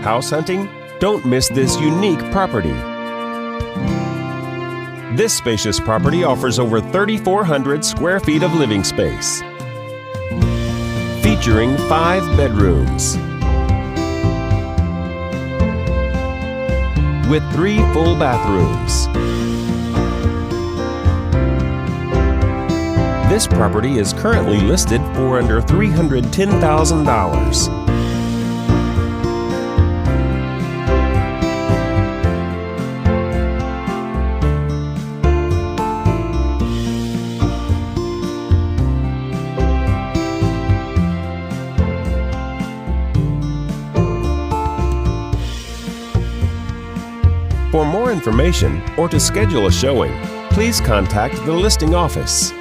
House hunting? Don't miss this unique property. This spacious property offers over 3,400 square feet of living space, featuring 5 bedrooms with 3 full bathrooms. This property is currently listed for under $310,000. For more information or to schedule a showing, please contact the listing office.